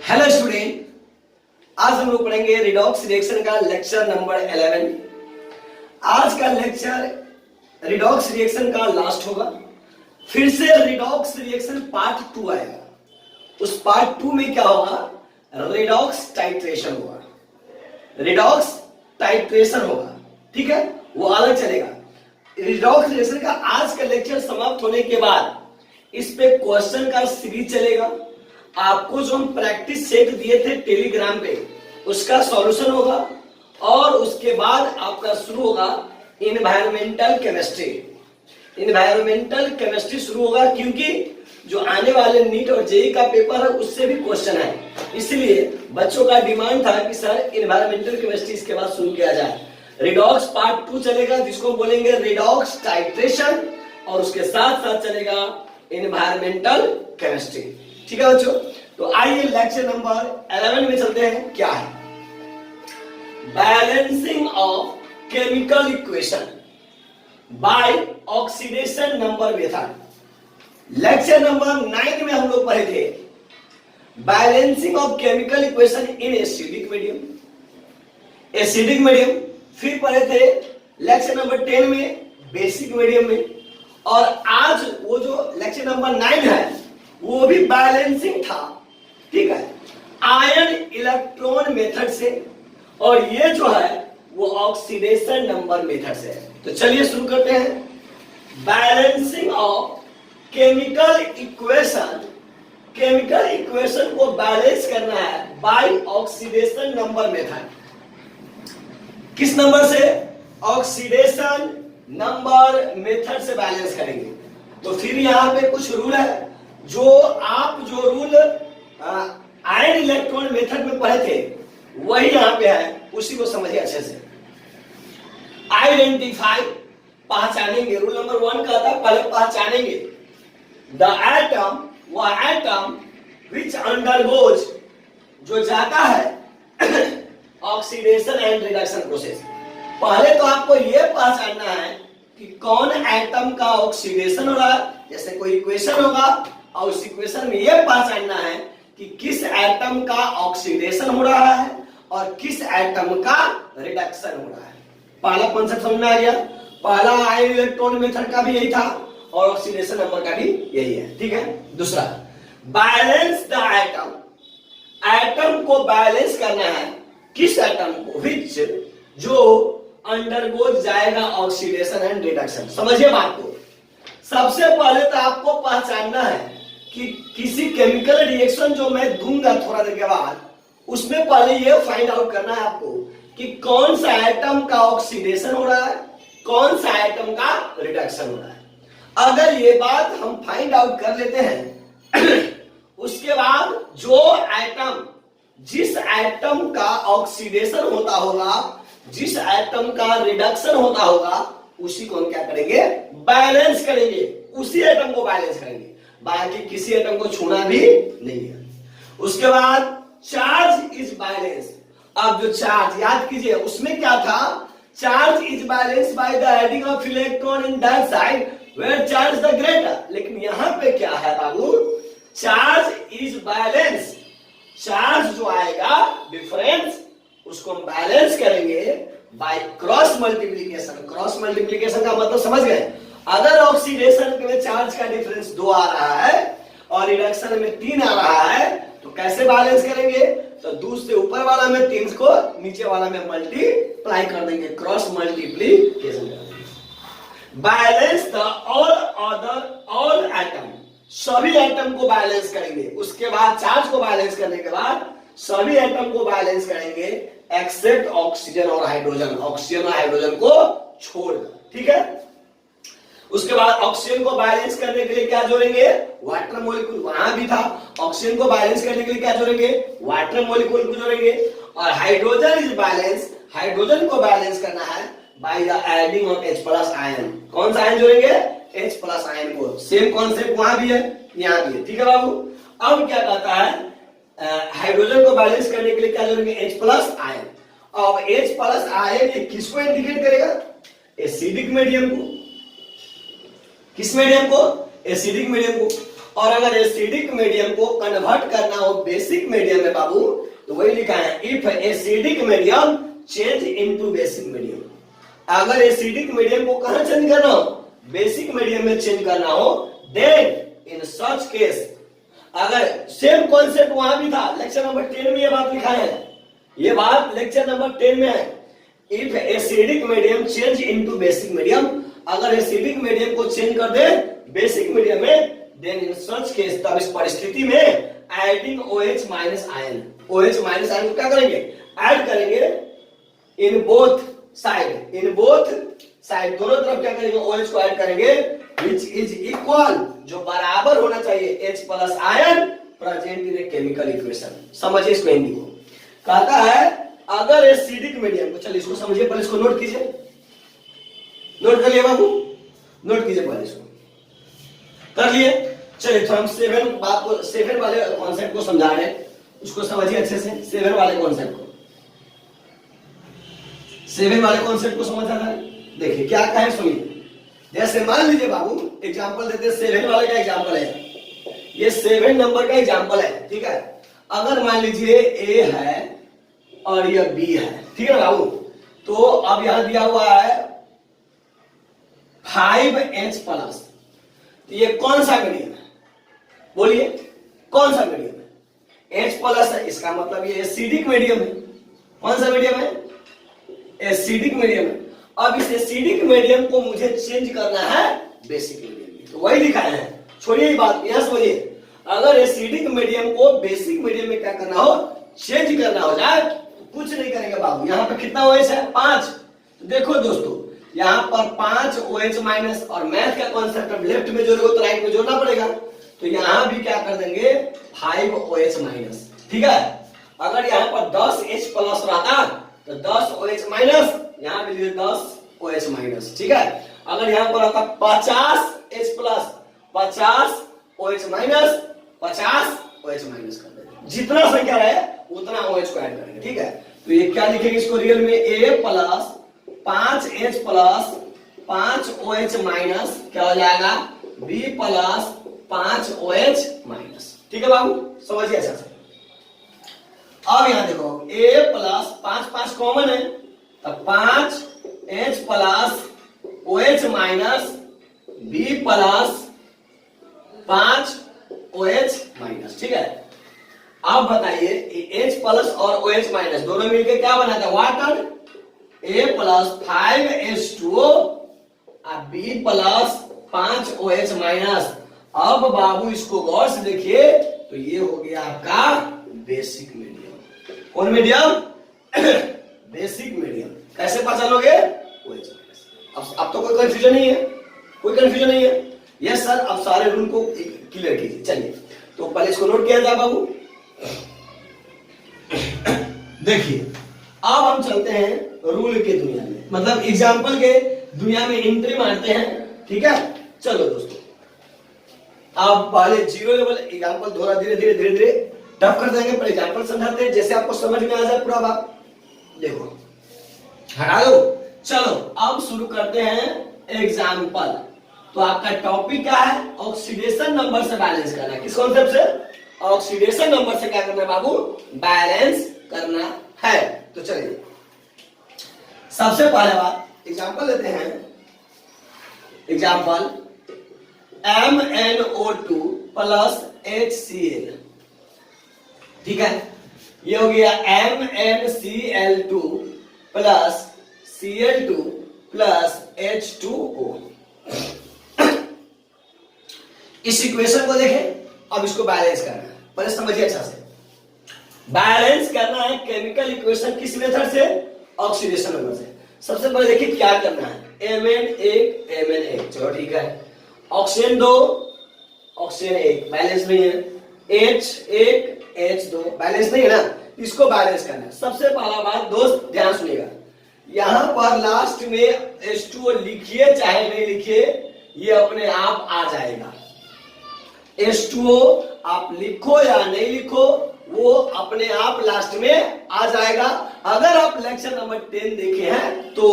Hello student, आज हम लोग पढ़ेंगे रिडॉक्स रिएक्शन का लेक्चर नंबर 11। आज का लेक्चर रिडॉक्स रिएक्शन का लास्ट होगा। फिर से रिडॉक्स रिएक्शन पार्ट 2 आएगा। उस पार्ट 2 में क्या होगा? रिडॉक्स टाइट्रेशन होगा। रिडॉक्स टाइट्रेशन होगा, ठीक है, वो अलग चलेगा। रिडॉक्स रिएक्शन का आज का लेक्चर समाप्त होने के बाद इस पे क्वेश्चन का सीरीज चलेगा। आपको जो हम प्रैक्टिस सेट दिए थे टेलीग्राम पे, उसका सॉल्यूशन होगा और उसके बाद आपका शुरू होगा इन्वायरमेंटल केमिस्ट्री। इन्वायरमेंटल केमिस्ट्री शुरू होगा क्योंकि जो आने वाले नीट और जेईई का पेपर है उससे भी क्वेश्चन है। इसलिए बच्चों का डिमांड था कि सर इन्वायरमेंटल केमिस्ट्री इसके बाद शुरू किया जाए। रिडॉक्स पार्ट 2 चलेगा जिसको बोलेंगे रिडॉक्स टाइट्रेशन, और उसके साथ साथ चलेगा इन्वायरमेंटल केमिस्ट्री। ठीक है बच्चों, तो आइए लेक्चर नंबर 11 में चलते हैं। क्या है? Balancing of chemical equation by oxidation number method. Lecture number 9 में हम लोग पढ़े थे balancing of chemical equation in acidic medium, acidic medium. फिर पढ़े थे लेक्चर नंबर 10 में बेसिक मीडियम में, और आज वो जो लेक्चर नंबर 9 है वो भी बैलेंसिंग था, ठीक है, आयन इलेक्ट्रॉन मेथड से, और ये जो है वो ऑक्सीडेशन नंबर मेथड से है। तो चलिए शुरू करते हैं। Balancing of chemical equation, chemical equation को बैलेंस करना है बाय ऑक्सीडेशन नंबर मेथड। किस नंबर से? ऑक्सीडेशन नंबर मेथड से बैलेंस करेंगे। तो फिर यहां पे कुछ रूल है, जो रूल आयन इलेक्ट्रॉन मेथड में पढ़े थे वही यहां पे है, उसी को समझिए अच्छे से। आइडेंटिफाई, पहचानेंगे। रूल नंबर 1 का था पहले पहचानेंगे द एटम, वह एटम विच अंडरगोज, जो जाता है ऑक्सीडेशन एंड रिडक्शन प्रोसेस। पहले तो आपको यह पहचानना है कि कौन एटम का ऑक्सीडेशन हो रहा है, जैसे कोई इक्वेशन होगा और उस इक्वेशन में यह पहचानना है कि किस एटम का ऑक्सीडेशन हो रहा है और किस एटम का रिडक्शन हो रहा है। पहला कॉन्सेप्ट समझ में आ गया। पहला आयन इलेक्ट्रॉन मेथड का भी यही था और ऑक्सीडेशन नंबर का भी यही है, ठीक है। दूसरा, बैलेंस द एटम, एटम को बैलेंस करना है। किस एटम को? विच, जो अंडरगोज जाएगा ऑक्सीडेशन एंड रिडक्शन। समझिए बात को। सबसे पहले तो आपको पहचानना है कि किसी केमिकल रिएक्शन जो मैं दूंगा थोड़ा देर के बाद, उसमें पहले ये फाइंड आउट करना है आपको कि कौन सा एटम का ऑक्सीडेशन हो रहा है, कौन सा एटम का रिडक्शन हो रहा है। अगर ये बात हम फाइंड आउट कर लेते हैं उसके बाद जो एटम, जिस एटम का ऑक्सीडेशन होता होगा, जिस एटम का रिडक्शन होता होगा, उसी को हम क्या करेंगे? बैलेंस करेंगे। उसी एटम को बैलेंस करेंगे, बाकी किसी एटम को छूना भी नहीं है। उसके बाद चार्ज इज बैलेंस। अब जो चार्ज, याद कीजिए उसमें क्या था? Charge is balance by the adding of electron in that side where charge the greater. लेकिन यहां पे क्या है बाबू? चार्ज इज बैलेंस, चार्ज जो आएगा डिफरेंस, उसको हम बैलेंस करेंगे by cross multiplication. Cross multiplication का मतलब समझ गए? अगर ऑक्सीडेशन में चार्ज का डिफरेंस 2 आ रहा है और रिडक्शन में 3 आ रहा है, तो कैसे बैलेंस करेंगे? तो 2 से ऊपर वाला में 3 को नीचे वाला में मल्टीप्लाई कर देंगे, क्रॉस मल्टीप्लीकेशन कर देंगे। बैलेंस द ऑल एटम, सभी एटम को बैलेंस करेंगे। उसके बाद चार्ज को बैलेंस करने के बाद सभी एटम को बैलेंस करेंगे एक्सेप्ट ऑक्सीजन और हाइड्रोजन, ऑक्सीजन और हाइड्रोजन को छोड़कर, ठीक है। उसके बाद ऑक्सीजन को बैलेंस करने के लिए क्या जोड़ेंगे? Water molecule. वहां भी था। ऑक्सीजन को बैलेंस करने के लिए क्या जोड़ेंगे? वाटर मॉलिक्यूल को जोड़ेंगे। और हाइड्रोजन इज बैलेंस, हाइड्रोजन को बैलेंस करना है bye the adding of H+ ion. कौन सा आयन जोड़ेंगे? H+ आयन को। सेम कॉन्सेप्ट वहां भी है, यहां भी है, ठीक है बाबू। अब क्या कहता है? हाइड्रोजन को बैलेंस करने के लिए क्या जोड़ेंगे? H+ ion. अब H+ आयन ये किसको इंडिकेट करेगा? एसिडिक मीडियम को। किस मीडियम को? एसिडिक मीडियम को। और अगर एसिडिक मीडियम को कन्वर्ट करना हो बेसिक मीडियम में बाबू, तो वही लिखा है, if acidic medium change into basic medium. अगर एसिडिक मीडियम को कहां चेंज करना हो, बेसिक मीडियम में चेंज करना हो, देन इन सच केस, अगर सेम कॉन्सेप्ट वहां भी था, लेक्चर नंबर 10 में ये बात लिखा है, ये बात लेक्चर नंबर 10 में है, if acidic medium change into basic medium, अगर एसिडिक मीडियम को चेंज कर दे बेसिक मीडियम में, देन इन सच केस, तब इस परिस्थिति में adding OH minus ion, OH minus ion को क्या करेंगे, ऐड करेंगे in both side, in both side, दोनों तरफ क्या करेंगे, OH को ऐड करेंगे, which is equal, जो बराबर होना चाहिए H plus ion present in a chemical equation. समझिए इसको, हिंदी को कहता है अगर एसिडिक मीडियम को, चलिए इसको समझिए, पहले इसको नोट कीजिए, नोट कर लिए बाबू, नोट कीजिए पहले इसको, कर लिए। चलिए तो हम 7 वाले कॉन्सेप्ट को समझा रहे हैं, उसको समझिए अच्छे से, 7 वाले कॉन्सेप्ट को, 7 वाले कॉन्सेप्ट को समझ आ रहा है। देखिए क्या कहे सुनिए, जैसे मान लीजिए बाबू एग्जांपल देते हैं, 7 वाले का एग्जांपल है, ये 7 नंबर का एग्जांपल है, ठीक है। अगर मान लीजिए ए है और ये बी है, ठीक है बाबू, तो अब यहां दिया हुआ है 5H प्लस, तो ये कौन सा मीडियम है, बोलिए कौन सा मीडियम है, H प्लस है, इसका मतलब ये एसिडिक मीडियम है। कौन सा मीडियम है, एसिडिक मीडियम है। अब इस एसिडिक मीडियम को मुझे चेंज करना है बेसिक मीडियम में, तो वही लिखा है, छोड़िए ये बात, यहां समझिए, अगर एसिडिक मीडियम को बेसिक मीडियम में क्या करना हो, चेंज करना हो जाए, तो कुछ नहीं करेंगे बाबू। यहाँ पे कितना OH है, 5, तो देखो दोस्तों यहाँ पर 5 OH माइनस, और मैथ का कॉन्सेप्ट लेफ्ट में जोड़ोगे तो राइट में जोड़ना पड़ेगा, तो यहाँ भी क्या कर देंगे 5 OH माइनस, ठीक है। अगर यहाँ पर 10 H प्लस रहता तो 10 OH माइनस, यहाँ भी 10 OH माइनस, ठीक है। अगर यहाँ पर आता 50 H plus, 50 OH minus, 50 OH minus कर देंगे, जितना संख्या रहे उतना OH को ऐड करेंगे, ठीक है। तो ये क्या लिखेंगे इसको रियल में, A plus 5H plus 5 OH minus क्या हो जाएगा, B प्लस 5 OH माइनस, ठीक है बाबू, समझिए अच्छा से। अब यहां देखो A प्लस 5 कॉमन है, तब 5H plus OH minus B plus 5 OH minus, ठीक है। अब बताइए H प्लस और OH माइनस दोनों मिलकर क्या बनाता है, वाटर, A प्लस 5H2O और B प्लस 5 OH माइनस। अब बाबू इसको गौर से देखिए, तो ये हो गया आपका बेसिक मीडियम। कौन मीडियम, बेसिक मीडियम। कैसे पहचानोगे, OH माइनस। अब तो कोई कंफ्यूजन नहीं है, कोई कंफ्यूजन नहीं है, यस सर। अब सारे रूल को क्लियर कीजिए, चलिए तो पहले इसको नोट किया जाए बाबू। देखिए अब हम चलते हैं रूल के दुनिया में, मतलब एग्जाम्पल के दुनिया में एंट्री मारते हैं, ठीक है। चलो दोस्तों, आप पहले 0 लेवल एग्जाम्पल थोड़ा धीरे धीरे टफ कर देंगे, पर एग्जाम्पल समझाते हैं जैसे आपको समझ में आ जाए पूरा बात। देखो हटा दो, चलो अब शुरू करते हैं एग्जाम्पल। तो आपका टॉपिक क्या है, ऑक्सीडेशन नंबर से बैलेंस करना है। किस कॉन्सेप्ट से, ऑक्सीडेशन नंबर से क्या करना है बाबू, बैलेंस करना है। तो चलिए सबसे पहले बात एग्जाम्पल लेते हैं, एग्जाम्पल MnO2 प्लस HCl, ठीक है। ये हो गया MnCl2 plus Cl2 plus H2O। इस इक्वेशन को देखें, अब इसको बैलेंस करना है, पहले समझिए अच्छा से। बैलेंस करना है केमिकल इक्वेशन किस मेथड से, ऑक्सीडेशन नंबर से। सबसे पहले देखिए क्या करना है, Mn1 Mn1, चलो ठीक है। ऑक्सीजन 2 ऑक्सीजन 1 बैलेंस नहीं है, H1 H2 बैलेंस नहीं है ना, इसको बैलेंस करना है। सबसे पहला बात दोस्त ध्यान सुनिएगा, यहां पर लास्ट में H2O लिखिए चाहे नहीं लिखिए, ये अपने आप आ जाएगा। H2O आप लिखो या नहीं लिखो, वो अपने आप लास्ट में आ जाएगा। अगर आप लेक्चर नंबर 10 देखे हैं तो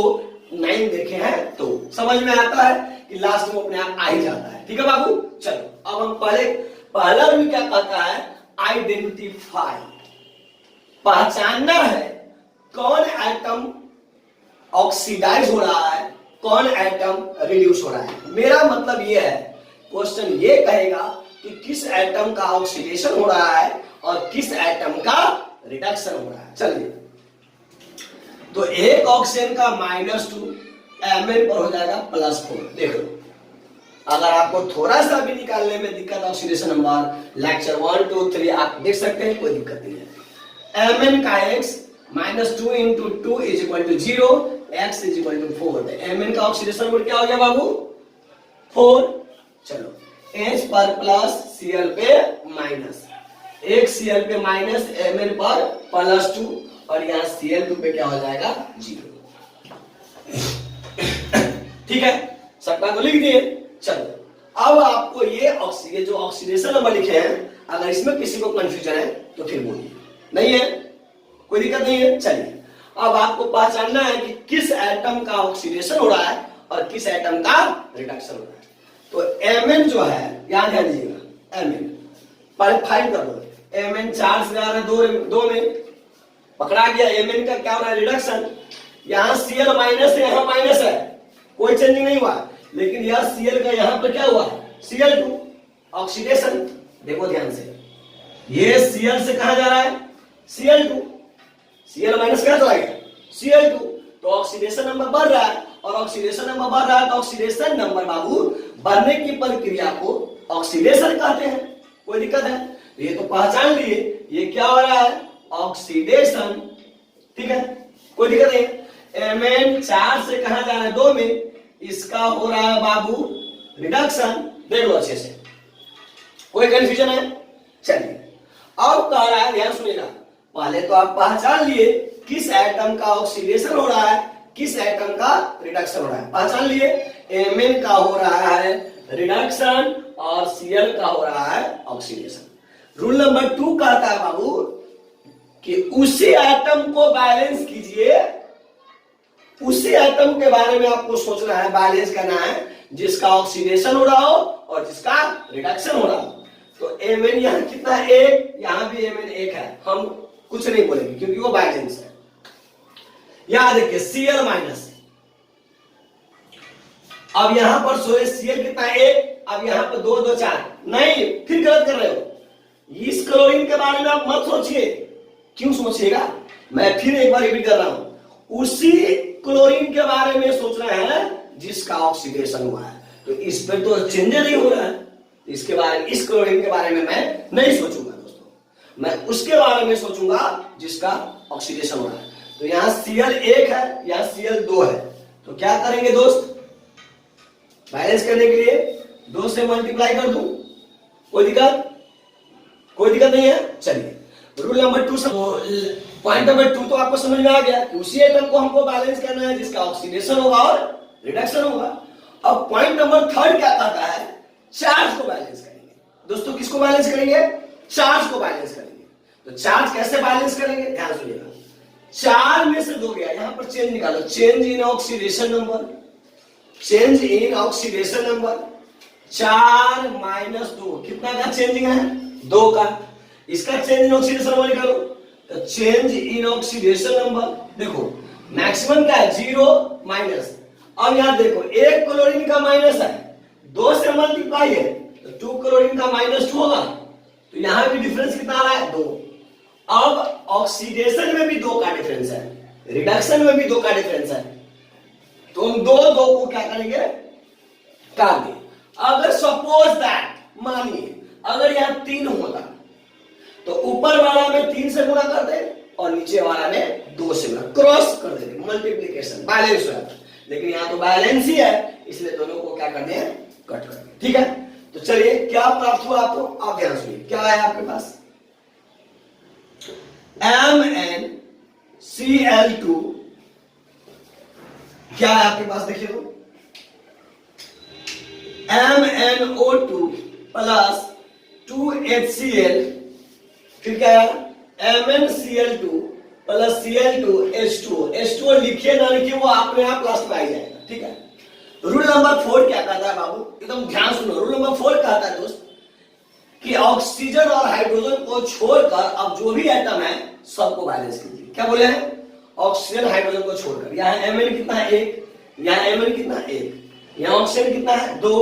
9 देखे हैं तो समझ में आता है कि लास्ट में अपने आप आ ही जाता है, ठीक है बाबू। चलो अब हम पहले पहला रूल क्या कहता है? आइडेंटिफाई, पहचानना है कौन एटम ऑक्सीडाइज हो रहा है, कौन एटम रिड्यूस हो रहा है। मेरा मतलब ये है, क्वेश्चन ये कहेगा कि किस एटम का ऑक्सीडेशन हो रहा है और किस एटम का रिडक्शन हो रहा है। चलिए, तो एक ऑक्सीजन का -2 Mn पर हो जाएगा +4। देखो, अगर आपको थोड़ा सा भी निकालने में दिक्कत, ऑक्सीडेशन नंबर लेक्चर 1, 2, 3 आप देख सकते हैं, कोई दिक्कत नहीं है। Mn का x -2 × 2 = 0, x = 4। Mn का ऑक्सीडेशन नंबर क्या हो गया बाबू? 4। चलो, H पर प्लस, Cl पे माइनस, एक Cl पे माइनस, Mn पर +2 और यहाँ Cl2 पे क्या हो जाएगा? 0। ठीक है, सबका तो लिख दिए। चलो, अब आपको ये जो ऑक्सीडेशन नंबर लिखे हैं, अगर इसमें किसी को कंफ्यूजन है तो फिर बोलिए। नहीं है, कोई दिक्कत नहीं है। चलिए, अब आपको पहचानना है कि किस एटम का ऑक्सीडेशन हो रहा है और किस एटम का रिडक्शन हो रहा है। तो Mn जो है, याद ध्यान दीजिएगा, Mn पर फाइंड कर दो। Mn 4 से जा रहा है 2 में पकड़ा गया। Mn का क्या हो रहा है? रिडक्शन। यहाँ Cl माइनस है, यहाँ माइनस है, कोई चेंजिंग नहीं हुआ, लेकिन यह Cl का यहाँ पर क्या हुआ? Cl2 oxidation. देखो ध्यान से, ये Cl से कहा जा रहा है? Cl2। Cl माइनस क्या चला गया? Cl2। तो ऑक्सीडेशन नंबर बढ़ रहा है, और ऑक्सीडेशन नंबर बढ़ रहा है तो ऑक्सीडेशन नंबर बाबू बढ़ने की प्रक्रिया को ऑक्सीडेशन कहते हैं। कोई दिक्कत है? ये तो पहचान लिए, ये क्या हो रहा है? ऑक्सीडेशन। ठीक है, कोई दिक्कत नहीं। Mn 4 से कहा जा रहा है 2 में, इसका हो रहा है बाबू रिडक्शन। देख लो अच्छे से, कोई कंफ्यूजन है? चलिए, अब कह रहा है, ध्यान सुनिएगा, पहले तो आप पहचान लिए किस एटम का ऑक्सीडेशन हो रहा है, किस एटम का रिडक्शन हो रहा है। पहचान लिए, Mn का हो रहा है रिडक्शन और Cl का हो रहा है ऑक्सीडेशन। रूल नंबर 2 कहता है बाबू कि उसी एटम को बैलेंस कीजिए, उसी एटम के बारे में आपको सोचना है, बैलेंस करना है, जिसका ऑक्सीडेशन हो रहा हो और जिसका रिडक्शन हो रहा हो। तो Mn यहाँ कितना है? 1, यहाँ भी Mn 1 है, हम कुछ नहीं बोलेंगे क्योंकि वो बैलेंस है। याद रखिए, Cl माइनस, अब यहां पर Cl कितना है? 1, अब यहां पर 2, 2, 4, नहीं, फिर गलत कर रहे हो। इस क्लोरीन के बारे में आप मत सोचिए। क्यों सोचिएगा? मैं फिर एक बार रिपीट कर रहा हूं, उसी क्लोरीन के बारे में सोचना है जिसका ऑक्सीडेशन हुआ है। तो इस पर तो चेंज नहीं हो रहा है, इसके बारे में, इस क्लोरीन के बारे में मैं नहीं सोचूंगा दोस्तों, मैं उसके बारे में सोचूंगा जिसका ऑक्सीडेशन हो रहा है। तो यहाँ Cl 1 है, यहाँ Cl 2 है, तो क्या करेंगे दोस्त? बैलेंस करने के लिए 2 से मल्टीप्लाई कर दूं, कोई दिक्कत? कोई दिक्कत नहीं है। चलिए, रूल नंबर 2, पॉइंट नंबर 2 तो आपको समझ में आ गया कि उसी एटम को हमको बैलेंस करना है जिसका ऑक्सीडेशन होगा और रिडक्शन होगा। अब पॉइंट नंबर 3 क्या कहता है? चार्ज को बैलेंस करेंगे। दोस्तों, किसको बैलेंस करेंगे? चार्ज को बैलेंस करेंगे। तो चार्ज कैसे बैलेंस करेंगे? ध्यान सुनिएगा, 4 में से 2 गया, यहां पर चेंज निकालो, change in oxidation number, change in oxidation number 4 - 2, कितना का चेंजिंग है? 2 का। इसका चेंज इन ऑक्सीडेशन नंबर निकालो, तो चेंज इन ऑक्सीडेशन नंबर देखो, मैक्सिमम क्या है? 0 माइनस। अब यहां देखो, 1 क्लोरीन का माइनस है, 2 से मल्टीप्लाई है, तो 2 क्लोरीन का -2 होगा, तो यहां भी डिफरेंस कितना आ रहा है? 2। अब ऑक्सीडेशन में भी 2 का डिफरेंस है, रिडक्शन में भी 2 का डिफरेंस है, तो हम 2 को क्या करेंगे? काट दें। अगर सपोज दैट, मानिए अगर यहां 3 होता तो ऊपर वाला में 3 से गुणा कर दे और नीचे वाला में 2 से गुणा, क्रॉस कर दे, मल्टीप्लिकेशन, बैलेंस हो जाता। लेकिन यहां तो बैलेंस ही है, इसलिए दोनों को क्या करते हैं? कट कर दें। ठीक है, तो चलिए, क्या प्राप्त हुआ आपको? आप ध्यान सुनिए, क्या है आपके पास? MnCl2, क्या है आपके पास? देखिए तो, MnO2 प्लस 2HCl, फिर क्या है? MnCl2 plus Cl2H2O। H2O लिखिए ना लिखिए, वो अपने आप लास्ट में आ जाएगा। ठीक है, रूल नंबर 4 क्या कहता है बाबू? एकदम ध्यान सुनो, रूल नंबर 4 कहता है दोस्त, कि ऑक्सीजन और हाइड्रोजन को छोड़कर अब जो भी एटम है सबको बैलेंस कीजिए। क्या बोले हैं? ऑक्सीजन हाइड्रोजन को छोड़कर। यहाँ Mn कितना है? 1। यहाँ Mn कितना है? 1। यहाँ ऑक्सीजन कितना है? 2।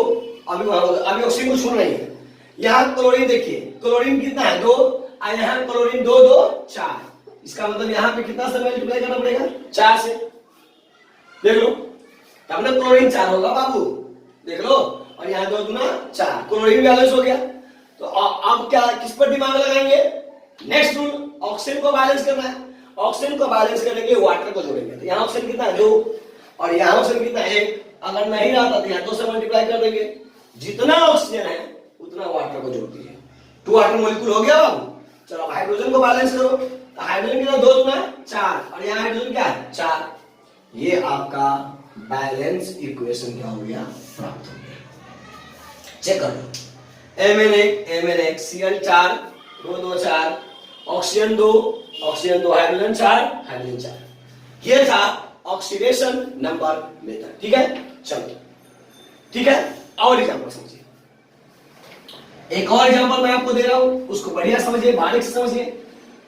अभी ऑक्सीजन को छोड़ना ही है। यहाँ क्लोरीन देखिए, क्लोरीन कितना है? 2। और यहाँ क्लोरीन 2 2 4। इसका मतलब यहाँ पे कितना से मल्टीप्लाई करना पड़ेगा? 4 से। देख लो, तब ना क्लोरीन 4 होगा बाबू, देख लो। और यहाँ 2 दूना 4, क्लोरीन बैलेंस हो गया। तो अब क्या, किस पर दिमाग लगाएंगे? नेक्स्ट रूल, ऑक्सीजन को बैलेंस करना है। ऑक्सीजन को बैलेंस करने के लिए वाटर को जोड़ेंगे। तो यहाँ ऑक्सीजन कितना है? 2। और यहाँ ऑक्सीजन कितना है? 1। अगर नहीं रहता तो यहाँ 2 से मल्टीप्लाई कर देंगे। जितना ऑक्सीजन है उतना वाटर को जोड़ दीजिए। 2 वाटर मॉलिक्यूल हो गया बाबू। चलो अब हाइड्रोजन को बैलेंस करो। तो हाइड्रोजन कितना? 2 दूना 4। और यहाँ हाइड्रोजन क्या है? 4। ये आपका बैलेंस इक्वेशन क्या हो गया? प्राप्त हो गया। चेक कर लो। Mn1 Cl4 2 2 4, oxygen 2 hydrogen 4 hydrogen 4। ये था ऑक्सीडेशन नंबर मेथड। ठीक है, चलो ठीक है। और एग्जांपल समझिए, एक और एग्जांपल मैं आपको दे रहा हूं, उसको बढ़िया समझिए, बारीक से समझिए।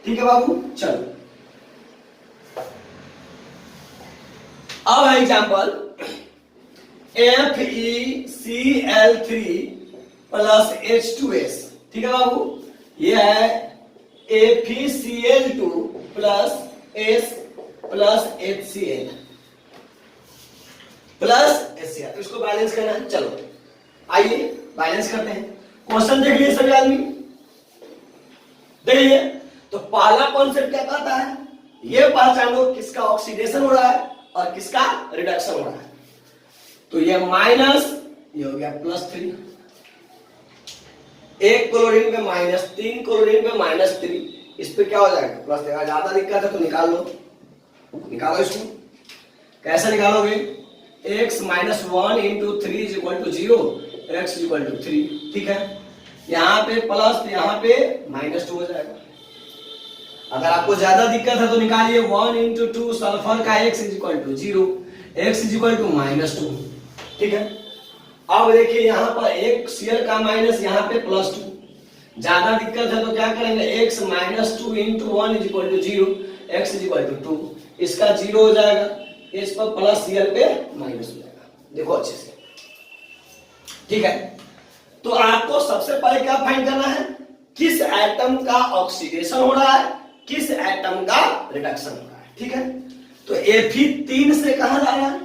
ठीक है बाबू, चलो अब है एग्जांपल FeCl3 प्लस H2S। ठीक है बाबू, ये है FeCl2 plus S plus HCl plus HCl। इसको बैलेंस करना है। चलो आइए बैलेंस करते हैं। क्वेश्चन देख लीजिए सभी आदमी, देखिए। तो पहला कॉन्सेप्ट क्या कहता है? ये पहचानो किसका ऑक्सीडेशन हो रहा है और किसका रिडक्शन हो रहा है। तो ये माइनस, ये हो गया +3। 1 क्लोरीन पे माइनस, 3 क्लोरीन पे -3। इस पे क्या हो जाएगा? प्लस देगा। ज्यादा दिक्कत है तो निकाल लो, निकालो इसको। कैसे निकालोगे? x - 1 × 3 = 0, x = 3। ठीक है, यहाँ पे प्लस, यहाँ पे -2 हो जाएगा। अगर आपको ज्यादा दिक्कत है तो निकालिए 1 × 2 सल्फर का x = 0, x = -2। ठीक है, अब देखिए यहाँ पर एक Cl का माइनस, यहाँ पे +2। ज्यादा दिक्कत है तो क्या करेंगे? x - 2 × 1 = 0, x = 2। इसका 0 हो जाएगा, इस पर प्लस Cl पे माइनस हो जाएगा। देखो अच्छे से। ठीक है, तो आपको सबसे पहले क्या फाइंड करना है? किस एटम का ऑक्सीडेशन हो रहा है, किस एटम का रिडक्शन हो रहा है। ठीक है, तो Fe3 से कहां जा रहा है?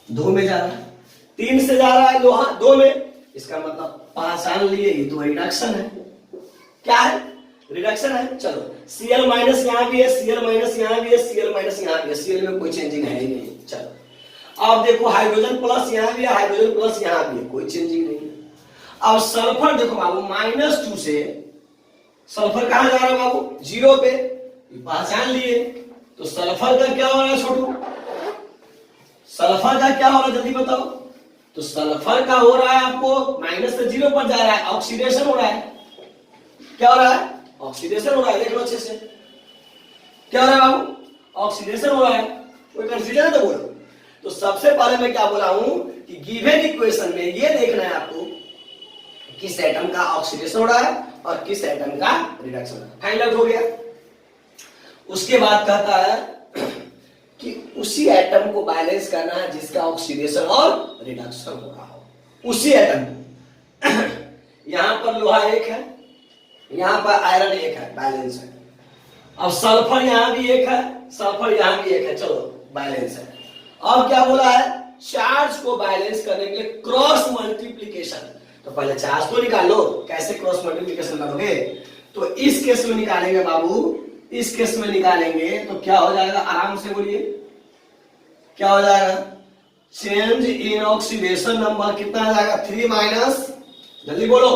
2 में जा रहा है। 3 से जा रहा है लोहा 2 में, इसका मतलब पहचान लिए ये तो रिडक्शन है। क्या है? रिडक्शन है। चलो Cl माइनस यहाँ भी है, Cl माइनस यहाँ भी है, Cl माइनस यहाँ भी है। Cl में कोई चेंजिंग है ही नहीं। चलो अब देखो, हाइड्रोजन प्लस यहाँ भी है, हाइड्रोजन प्लस यहाँ भी है, कोई चेंजिंग नहीं है। अब सल्फर देखो बाबू, -2 से सल्फर कहां जा रहा है बाबू? 0 पे। पहचान लिए। तो सल्फर का क्या हो रहा है छोटू? सल्फर का क्या हो रहा है जल्दी बताओ? तो सल्फर का हो रहा है आपको माइनस से 0 पर जा रहा है, ऑक्सीडेशन हो रहा है। क्या हो रहा है? ऑक्सीडेशन हो रहा है। देख लो अच्छे से, क्या हो रहा है बाबू? ऑक्सीडेशन हो रहा है। कोई कंफ्यूजन है तो बोलो। तो सबसे पहले मैं क्या बोला हूं कि गिवन इक्वेशन में ये देखना है आपको किस एटम का ऑक्सीडेशन हो रहा है और किस एटम का रिडक्शन हो रहा है। फाइंड आउट हो गया। उसके बाद कहता है कि उसी एटम को बैलेंस करना है जिसका ऑक्सीडेशन और रिडक्शन हो रहा हो, उसी एटम को। यहां पर लोहा 1 है, यहां पर आयरन 1 है, बैलेंस है। अब सल्फर यहां भी 1 है, सल्फर यहां भी 1 है, चलो बैलेंस है। अब क्या बोला है? चार्ज को बैलेंस करने के लिए क्रॉस मल्टीप्लीकेशन। तो पहले चार्ज को निकालो। कैसे क्रॉस मल्टीप्लीकेशन करोगे? तो इस केस में निकालेंगे बाबू, इस केस में निकालेंगे तो क्या हो जाएगा? आराम से बोलिए, क्या हो जाएगा? चेंज इन ऑक्सीडेशन नंबर कितना आ जाएगा? 3 माइनस, जल्दी बोलो,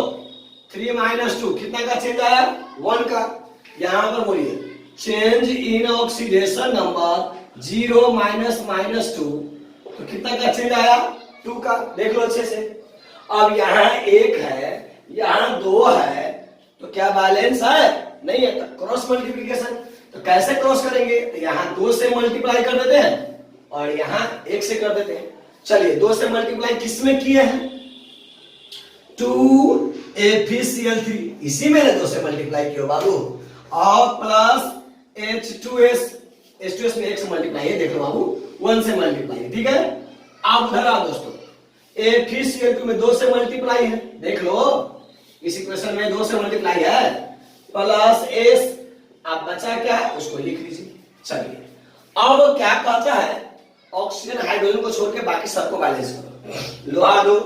3 - 2 कितना का चेंज आया? 1 का। यहां पर बोलिए चेंज इन ऑक्सीडेशन नंबर 0 - -2, तो कितना का चेंज आया? 2 का। देख लो अच्छे से। अब यहाँ 1 है, यहाँ 2 है, तो क्या बैलेंस है? नहीं है। तो क्रॉस मल्टीप्लीकेशन। तो कैसे क्रॉस करेंगे? तो यहाँ 2 से मल्टीप्लाई कर देते हैं और यहाँ 1 से कर देते हैं। चलिए 2 से मल्टीप्लाई किस में किए हैं? 2 FeCl3 इसी में 2 से मल्टीप्लाई किया बाबू, और प्लस H2S, H2S में 1 से मल्टीप्लाई है, देख लो बाबू 1 से मल्टीप्लाई है, ठीक है। आप उधर आओ दोस्तों, FeCl2 में 2 से मल्टीप्लाई है, देख लो इस इक्वेशन में 2 से मल्टीप्लाई है, प्लस S, आप बचा क्या है उसको लिख लीजिए। चलिए अब वो क्या कहता है, ऑक्सीजन हाइड्रोजन को छोड़ के बाकी सबको बैलेंस करो। लोहा दो,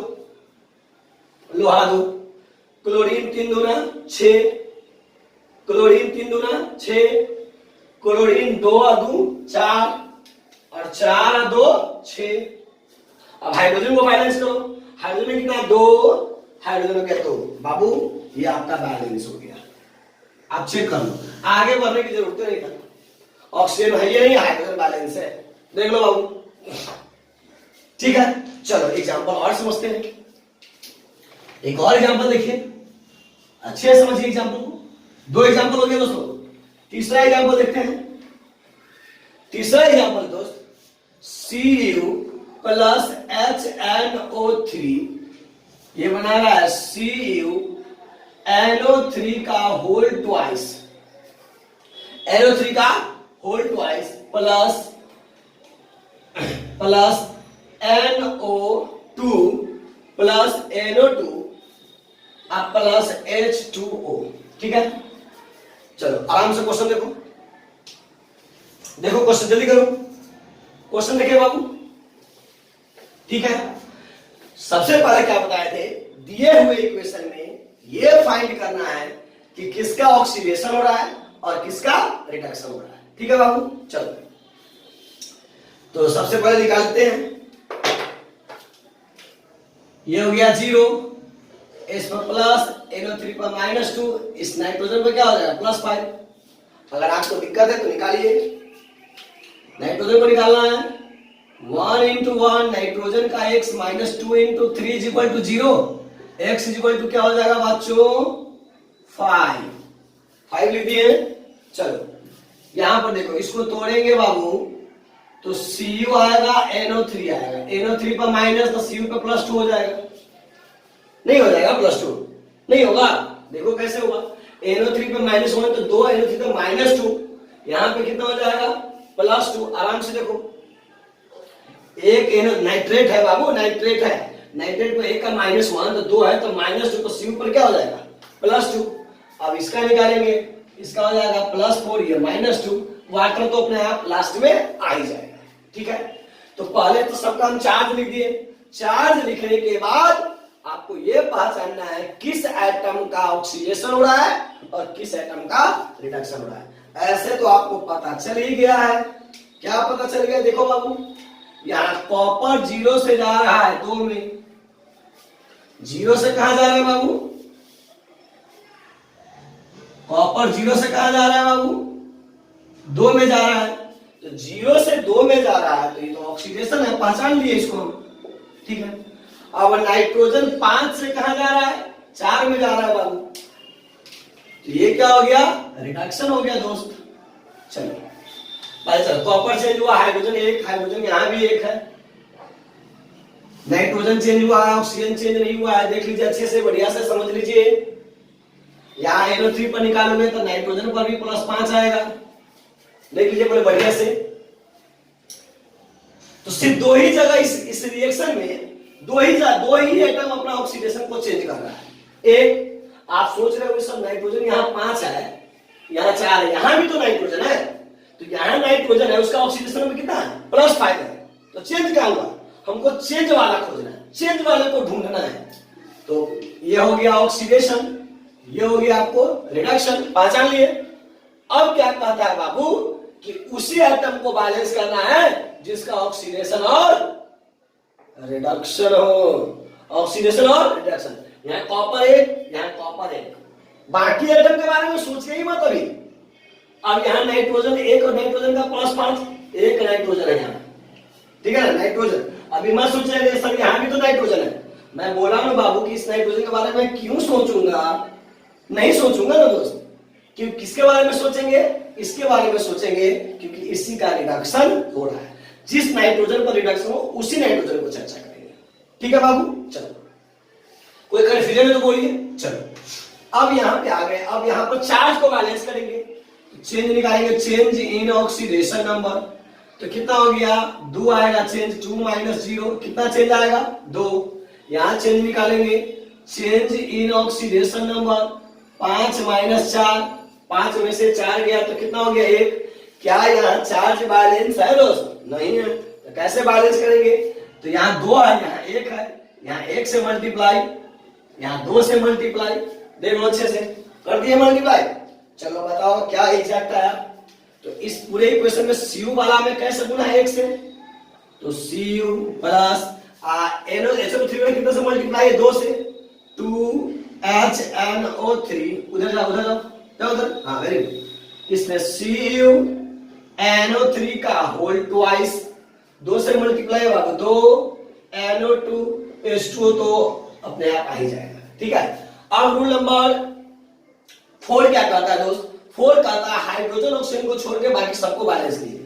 लोहा दो, क्लोरीन 3 दूना 6, क्लोरीन 3 दूना 6, क्लोरीन 2 और 2 4, और 4 और 2 6। अब हाइड्रोजन को बैलेंस करो, हाइड्रोजन में कितना है 2, हाइड्रोजन में 2, बाबू ये आपका बैलेंस हो गया। आप चेक कर लो, आगे बढ़ने की जरूरत नहीं है, ऑक्सीजन है या नहीं, हाइड्रोजन बैलेंस है, देख लो बाबू, ठीक है। चलो एग्जांपल और समझते हैं, एक और एग्जांपल देखिए, अच्छे से समझिए एग्जांपल को। 2 एग्जांपल हो गए दोस्तों, तीसरा एग्जांपल देखते हैं। तीसरा एग्जांपल दोस्त, Cu प्लस HNO3, ये बना रहा है CuNO3 का होल ट्वाइस, NO3 का whole twice plus NO2 plus NO2 अब प्लस H2O, ठीक है। चलो आराम से क्वेश्चन देखो, देखो क्वेश्चन जल्दी करो, क्वेश्चन देखिए बाबू, ठीक है। सबसे पहले क्या बताए थे, दिए हुए इक्वेशन में ये फाइंड करना है कि किसका ऑक्सीडेशन हो रहा है और किसका रिडक्शन हो रहा है, ठीक है बाबू। चलो तो सबसे पहले निकालते हैं, ये हो गया 0, इस पर प्लस, NO3 पर -2, इस नाइट्रोजन पर क्या हो जाएगा +5। अगर आपको दिक्कत है तो निकालिए, नाइट्रोजन को निकालना है, 1 into 1 नाइट्रोजन का x -2 into 3 is equal to 0, x is equal to क्या हो जाएगा बच्चों 5 लिख दिए। चलो यहां पर देखो, इसको तोड़ेंगे बाबू तो Cu आएगा, NO3 आएगा, NO3 पर माइनस तो Cu पे +2 हो जाएगा, नहीं हो जाएगा +2, नहीं होगा, देखो कैसे होगा, NO3 पे -1 तो 2, NO3 तो -2, यहां पे कितना हो जाएगा +2, आराम से देखो, एक नाइट्रेट है बाबू, नाइट्रेट है, नाइट्रेट पे 1 का -1 तो 2 है, तो -2 तो Cu पर क्या हो जाएगा +2। अब इसका निकालेंगे, इसका हो जाएगा +4, ये -2, वाटर तो अपने आप लास्ट में आ ही जाएगा, ठीक है। तो पहले तो सबका हम चार्ज लिख दिए, चार्ज लिखने के बाद आपको यह पहचानना है किस एटम का ऑक्सीडेशन हो रहा है और किस एटम का रिडक्शन हो रहा है। ऐसे तो आपको पता चल ही गया है, क्या पता चल गया, देखो बाबू, यहां कॉपर 0 से जा रहा है 2 में, 0 से कहां जा रहा है बाबू, कॉपर 0 से कहां जा रहा है बाबू 2 में जा रहा है, तो 0 से 2 में जा रहा है तो ये तो ऑक्सीडेशन है, पहचान लिए इसको हम, ठीक है। अब नाइट्रोजन 5 से कहां जा रहा है 4 में जा रहा है बाबू, तो ये क्या हो गया रिडक्शन हो गया दोस्त। चलो भाई सर, कॉपर चेंज हुआ, हाइड्रोजन 1, हाइड्रोजन यहां भी 1 है, नाइट्रोजन चेंज हुआ है, ऑक्सीजन चेंज नहीं हुआ है, देख लीजिए अच्छे से, बढ़िया से समझ लीजिए। यहां NO3 पर निकालोगे तो नाइट्रोजन पर भी +5 आएगा, देख लीजिए बड़े बढ़िया से। तो सिर्फ 2 ही जगह इस रिएक्शन में दो ही एटम अपना ऑक्सीडेशन को चेंज कर रहा है। एक आप सोच रहे हो सब नाइट्रोजन यहाँ 5 है, यहाँ 4 है, यहाँ भी तो नाइट्रोजन है, तो यहाँ नाइट्रोजन है, उसका ऑक्सीडेशन में कितना है +5 है, तो चेंज क्या हुआ, हमको चेंज वाला खोजना है, चेंज वाले को ढूंढना है। तो ये हो गया ऑक्सीडेशन, ये हो गया आपको रिडक्शन, पहचान लिए। अब क्या कहता है बाबू कि उसी एटम को बैलेंस करना है जिसका ऑक्सीडेशन और रिडक्शन हो, ऑक्सीडेशन और रिडक्शन। यहाँ कॉपर 1, यहाँ कॉपर 1, बाकी एटम के बारे में सोच के ही मत अभी। अब यहाँ नाइट्रोजन 1 और नाइट्रोजन का +5, 1 नाइट्रोजन है यहाँ, ठीक है ना, नाइट्रोजन। अभी मत सोचे सर यहाँ भी तो नाइट्रोजन है, मैं बोला ना बाबू कि इस नाइट्रोजन के बारे में क्यों सोचूंगा, नहीं सोचूंगा ना दोस्त, क्यों, किसके बारे में सोचेंगे, इसके बारे में सोचेंगे, क्योंकि इसी का रिडक्शन हो रहा है, जिस नाइट्रोजन पर रिडक्शन हो उसी नाइट्रोजन को चर्चा करेंगे, ठीक है बाबू। चलो कोई कंफ्यूजन है तो बोलिए। चलो अब यहाँ पे आ गए, अब यहाँ पर चार्ज को बैलेंस करेंगे, चेंज निकालेंगे, चेंज इन ऑक्सीडेशन नंबर, तो कितना हो गया 2 आएगा चेंज, 2 माइनस 0 कितना चेंज आएगा 2। यहाँ चेंज निकालेंगे, change in oxidation number 5 minus 4, 5 में से 4 गया तो कितना हो गया 1। क्या यहाँ चार्ज बैलेंस है दोस्त? नहीं है, तो कैसे बैलेंस करेंगे? तो यहाँ 2 है, यहाँ 1 है, यहाँ 1 से मल्टीप्लाई, यहाँ 2 से मल्टीप्लाई, देखो अच्छे से कर दिए मल्टीप्लाई। चलो बताओ क्या एग्जैक्ट आया? तो इस पूरे इक्वेशन में CU वाला में कैसे गुना है 1 से, तो CU प्लस NO3 में कितना से मल्टीप्लाई है 2 से, 2HNO3, उधर जाओ उधर जाओ उधर, हाँ वेरी गुड। इसमें CuNO3 का होल ट्वाइस, 2 से मल्टीप्लाई होगा तो 2NO2H2O तो अपने आप आ ही जाएगा, ठीक है। अब रूल नंबर 4 क्या कहता है दोस्त? 4 कहता है हाइड्रोजन ऑक्सीजन को छोड़ के बाकी सबको बैलेंस कीजिए।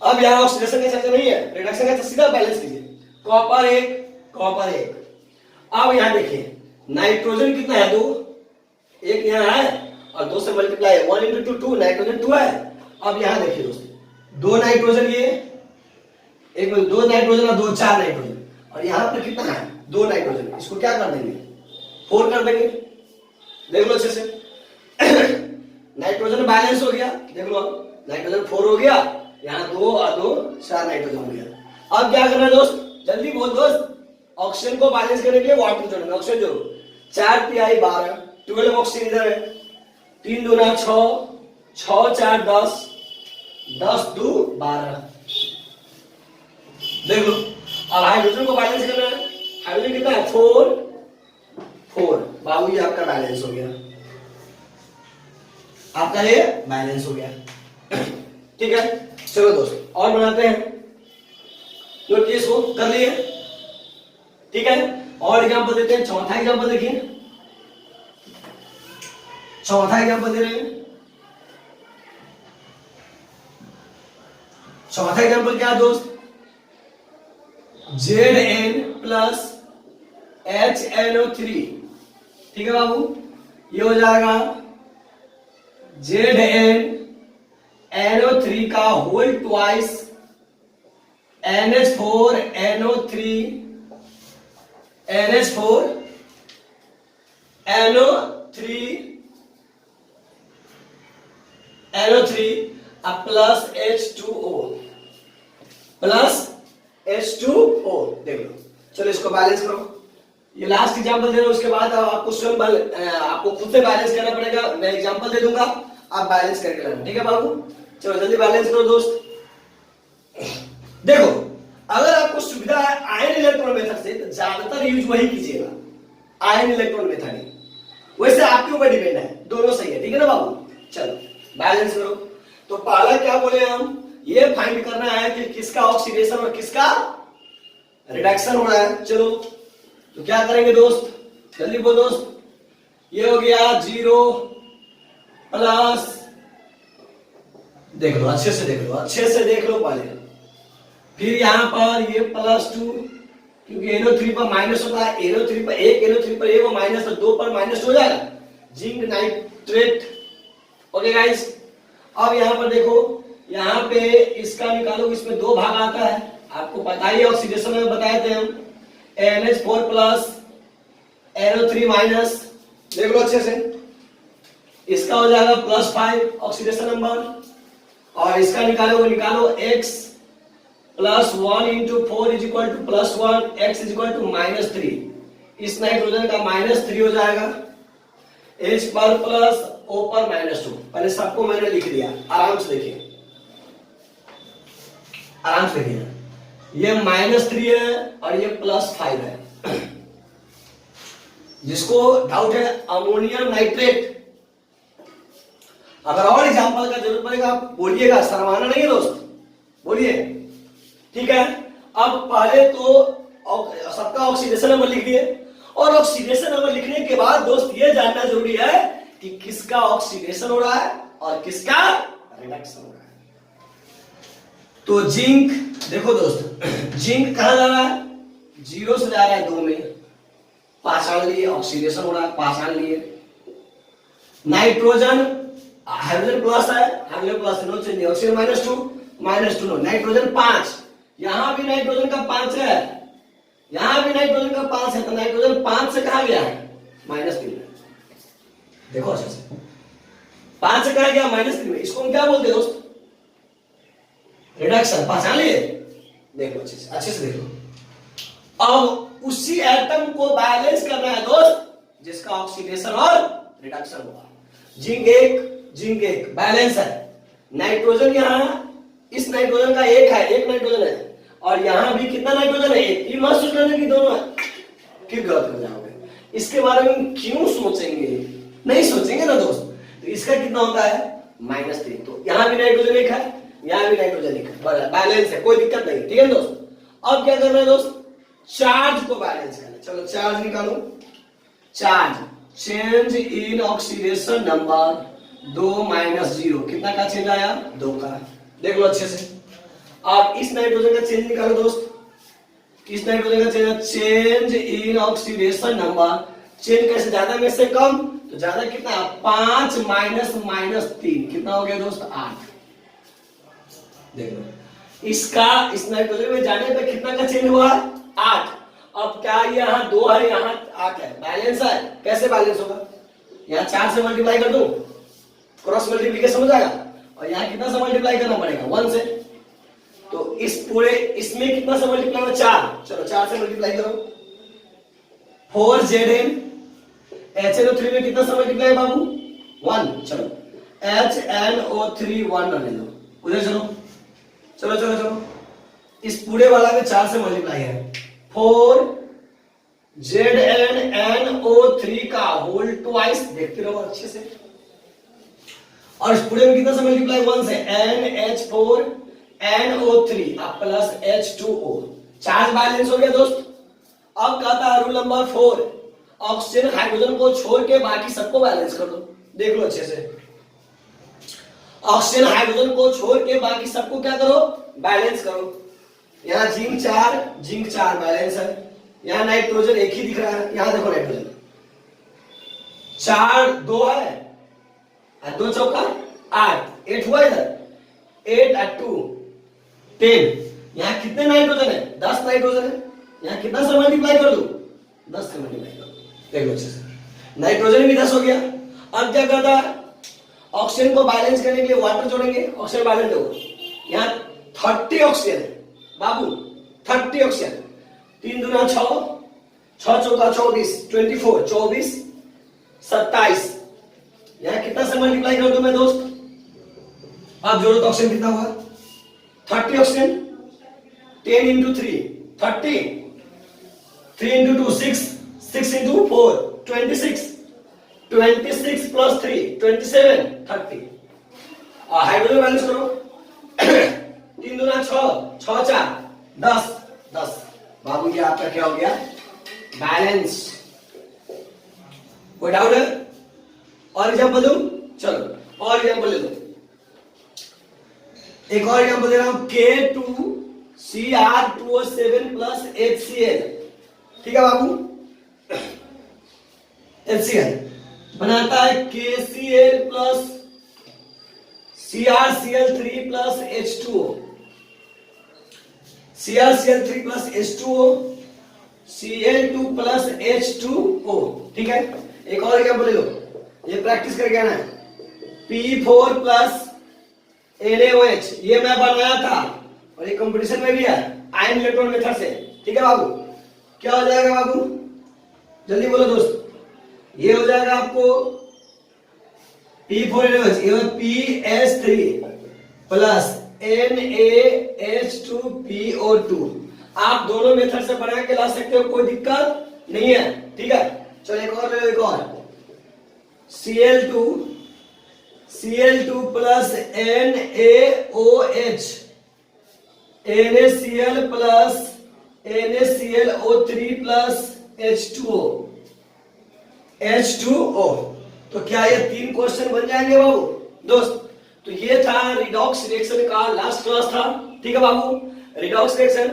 अब यहाँ ऑक्सीडेशन का चर्चा नहीं है, रिडक्शन का सीधा बैलेंस कीजिए। Copper 1 copper 1। अब यहाँ देखिए नाइट्रोजन कितना है 2, 1 यहाँ है और 2 से मल्टीप्लाई है, 1 into 2 नाइट्रोजन 2 है। अब यहाँ देखिए दोस्तों 2 नाइट्रोजन, ये एक 2 नाइट्रोजन और 2 4 नाइट्रोजन, और यहाँ पर कितना है 2 नाइट्रोजन, इसको क्या कर देंगे 4 कर देंगे, देख लो अच्छे से। नाइट्रोजन बैलेंस हो गया, देख लो अब नाइट्रोजन 4 हो गया, यहाँ 2 और 2 4 नाइट्रोजन हो गया। अब क्या करना है दोस्त, जल्दी बोल दोस्त, ऑक्सीजन को बैलेंस करने के लिए वाटर जोड़ना, ऑक्सीजन जोड़ो, 4 PI 12, 12 ऑक्सीजन इधर है, 3 दूना 6, 6 4 10, 10 2 12, देख लो। अब हाइड्रोजन को बैलेंस करना है, हाइड्रोजन कितना है 4 4, बाबू ये आपका बैलेंस हो गया, आपका ये बैलेंस हो गया, ठीक है। चलो दोस्त और बनाते हैं, नोट किए इसको, कर लिए, ठीक है। और एग्जांपल देते हैं, चौथा एग्जांपल देखिए, चौथा एग्जांपल दे रहे हैं। चौथा एग्जांपल क्या है दोस्त, Zn प्लस HNO3, ठीक है बाबू, ये हो जाएगा ZnNO3 का whole twice NH4NO3 plus H2O, देख लो। चलो इसको बैलेंस करो, ये लास्ट एग्जांपल दे रहा हूं, उसके बाद आपको स्वयं आपको खुद से बैलेंस करना पड़ेगा, मैं एग्जांपल दे दूंगा, आप बैलेंस करके लाना, ठीक है बाबू। चलो जल्दी बैलेंस करो दोस्त। देखो अगर आपको सुविधा है आयन इलेक्ट्रॉन मेथड से तो ज्यादातर यूज वही कीजिएगा, आयन इलेक्ट्रॉन मेथड ही, वैसे आपके ऊपर डिपेंड है, दोनों सही है, ठीक है ना बाबू। चलो बैलेंस करो। तो पहला क्या बोले हम, ये फाइंड करना है कि किसका ऑक्सीडेशन और किसका रिडक्शन हो रहा है। चलो तो क्या करेंगे दोस्त, जल्दी बोल दोस्त, ये हो गया 0 प्लस, देख लो अच्छे से देख लो, अच्छे से देख लो पहले, फिर यहां पर ये +2, क्योंकि NO3 पर माइनस होता है, NO3 पर 1, NO3 पर 1 और माइनस, तो 2 पर माइनस हो जाएगा, जिंक नाइट्रेट। ओके गाइस, अब यहां पर देखो, यहां पे इसका निकालो, इसमें 2 भाग आता है, आपको पता ही है, ऑक्सीडेशन में बताए थे हम, NH4 प्लस NO3 माइनस, देख लो अच्छे से, इसका हो जाएगा +5 ऑक्सीडेशन नंबर, और इसका निकालो x plus 1 into 4 is equal to +1, x is equal to -3, इस नाइट्रोजन का -3 हो जाएगा, H पर प्लस O पर -2, पहले सबको मैंने लिख दिया, आराम से देखिए, आराम से देखिए, ये -3 है और ये +5 है। जिसको डाउट है अमोनियम नाइट्रेट, अगर और एग्जांपल का जरूरत पड़ेगा आप बोलिएगा, शर्माना नहीं है दोस्त, बोलिए, ठीक है। अब पहले तो सबका ऑक्सीडेशन नंबर लिख दिए, और ऑक्सीडेशन नंबर लिखने के बाद दोस्त ये जानना जरूरी है कि किसका ऑक्सीडेशन हो रहा है और किसका रिडक्शन हो रहा है। तो जिंक देखो दोस्त, जिंक कहां जा रहा है, 0 से जा रहा है 2 में, पहचान लिए, ऑक्सीडेशन हो रहा है, पहचान लिए। नाइट्रोजन हाइड्रोजन प्लस है, hydrogen plus no change, oxygen -2 no, nitrogen 5, यहां भी नाइट्रोजन का 5 है, यहां भी नाइट्रोजन का 5 है, तो नाइट्रोजन 5 से कहां गया है -3 में। देखो अच्छे से 5 से कहां गया -3 में, इसको हम क्या बोलते हैं दोस्त, रिडक्शन। पहचान लिए, देखो अच्छे से देखो। अब उसी एटम को बैलेंस करना है दोस्त जिसका ऑक्सीडेशन और रिडक्शन हुआ। जिंक एक बैलेंस है, नाइट्रोजन यहां इस नाइट्रोजन का एक है, एक नाइट्रोजन है, और यहां भी कितना नाइट्रोजन है, एक। ये मत सोच लेना कि दोनों है, फिर गलत हो जाओगे। इसके बारे में क्यों सोचेंगे, नहीं सोचेंगे ना दोस्त। तो इसका कितना होता है -3, तो यहां भी नाइट्रोजन एक है, यहां भी नाइट्रोजन एक है, बैलेंस है, कोई दिक्कत नहीं, ठीक है दोस्त। अब क्या करना है दोस्त, चार्ज को बैलेंस करना। चलो चार्ज निकालो, charge change in oxidation number 2 -0, कितना का चेंज आया, 2 का। देख लो अच्छे से। अब इस नाइट्रोजन का चेंज निकालो दोस्त, इस नाइट्रोजन का change in oxidation number, change कैसे, ज्यादा में से कम, तो ज्यादा कितना, 5 -3, कितना हो गया दोस्त, 8। देख लो इसका इस नाइट्रोजन में जाने पे कितना का चेंज हुआ, 8। अब क्या यहाँ 2 है, यहाँ 8 है, बैलेंस है। कैसे बैलेंस होगा, यहाँ 4 से मल्टीप्लाई कर दूं, क्रॉस मल्टीप्लिकेशन हो जाएगा, और यहाँ कितना से मल्टीप्लाई करना पड़ेगा, 1 से। तो इस पूरे इसमें कितना से मल्टीप्लाई होगा, 4। चलो 4 से मल्टीप्लाई करो, 4Zn, HNO3 में कितना से मल्टीप्लाई है बाबू, 1। चलो HNO3 1 रहने दो, उधर चलो चलो चलो चलो, इस पूरे वाला में 4 से मल्टीप्लाई है, 4ZnNO3 का होल ट्वाइस, देखते रहो अच्छे से। और इस पूरे में कितना से मल्टीप्लाई, 1 से, NH4NO3 plus H2O, charge balance हो गया दोस्त। अब कहता है रूल नंबर 4, ऑक्सीजन हाइड्रोजन को छोड़ के बाकी सबको बैलेंस कर दो। देख लो अच्छे से, ऑक्सीजन हाइड्रोजन को छोड़ के बाकी सबको क्या करो, बैलेंस करो। यहाँ जिंक 4 बैलेंस है, यहाँ नाइट्रोजन एक ही दिख रहा है, यहाँ देखो नाइट्रोजन 4 2 है, 2 चौका 8, 8 हुआ इधर, 8 और 2 10। यहाँ कितने नाइट्रोजन है, 10 नाइट्रोजन है, यहाँ कितना से मल्टीप्लाई कर दो, 10 से मल्टीप्लाई कर दो। देख लो अच्छे से, नाइट्रोजन भी 10 हो गया। अब क्या करता है, ऑक्सीजन को बैलेंस करने के लिए वाटर जोड़ेंगे, ऑक्सीजन बैलेंस दो। यहाँ 30 ऑक्सीजन है बाबू, 30 ऑक्सीजन, 3 दूना 6, 6 चौका 24, 24, 24 27। यहाँ कितना से मल्टीप्लाई कर दूं मैं दोस्त, अब जोड़ो तो ऑक्सीजन कितना हुआ, 30 oxygen, 10 into 3 30, 3 into 2 6, 6 into 4 26, 26 plus 3 27 30। और हाइड्रोजन बैलेंस करो, 3 दूना 6, 6 4 10 10। बाबू ये आपका क्या हो गया, बैलेंस। कोई डाउट है, और एग्जाम्पल दूं, चलो और एग्जाम्पल ले लो। एक और एग्जाम्पल दे रहा हूं, K2Cr2O7 प्लस HCl, ठीक है बाबू, HCl बनाता है KCl plus CrCl3 plus H2O, CrCl3 plus H2O, Cl2 plus H2O, ठीक है। एक और एग्जाम्पल ले लो, ये प्रैक्टिस करके आना है, P4 प्लस NaOH, ये मैं बनाया था और ये कंपटीशन में भी है आयन इलेक्ट्रॉन मेथड से, ठीक है बाबू। क्या हो जाएगा बाबू, जल्दी बोलो दोस्त, ये हो जाएगा आपको P4NaOH, ये PS3 प्लस NaH2PO2। आप दोनों मेथड से बना के ला सकते हो, कोई दिक्कत नहीं है, ठीक है। चलो एक और ले लो, एक और Cl2 plus NaOH, NaCl plus NaClO3 plus H2O। तो क्या ये 3 क्वेश्चन बन जाएंगे बाबू दोस्त। तो ये था रिडॉक्स रिएक्शन का लास्ट क्लास था, ठीक है बाबू, रिडॉक्स रिएक्शन।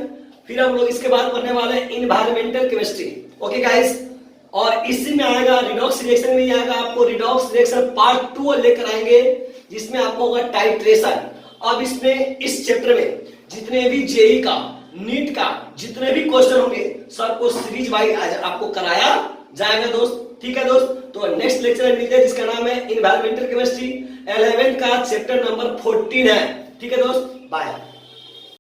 फिर हम लोग इसके बाद पढ़ने वाले हैं इन्वायरमेंटल केमिस्ट्री। ओके गाइस, और इसी में आएगा रिडॉक्स रिएक्शन में आएगा, आपको रिडॉक्स रिएक्शन पार्ट 2 लेकर आएंगे जिसमें आपको होगा टाइट्रेशन। अब इसमें इस चैप्टर में जितने भी जेई का, नीट का जितने भी क्वेश्चन होंगे सबको सीरीज वाइज आपको कराया जाएगा दोस्त। ठीक है दोस्त, तो नेक्स्ट लेक्चर में मिलते हैं जिसका नाम है इन्वायरमेंटल केमिस्ट्री 11th का चैप्टर नंबर 14 है। ठीक है दोस्त, बाय।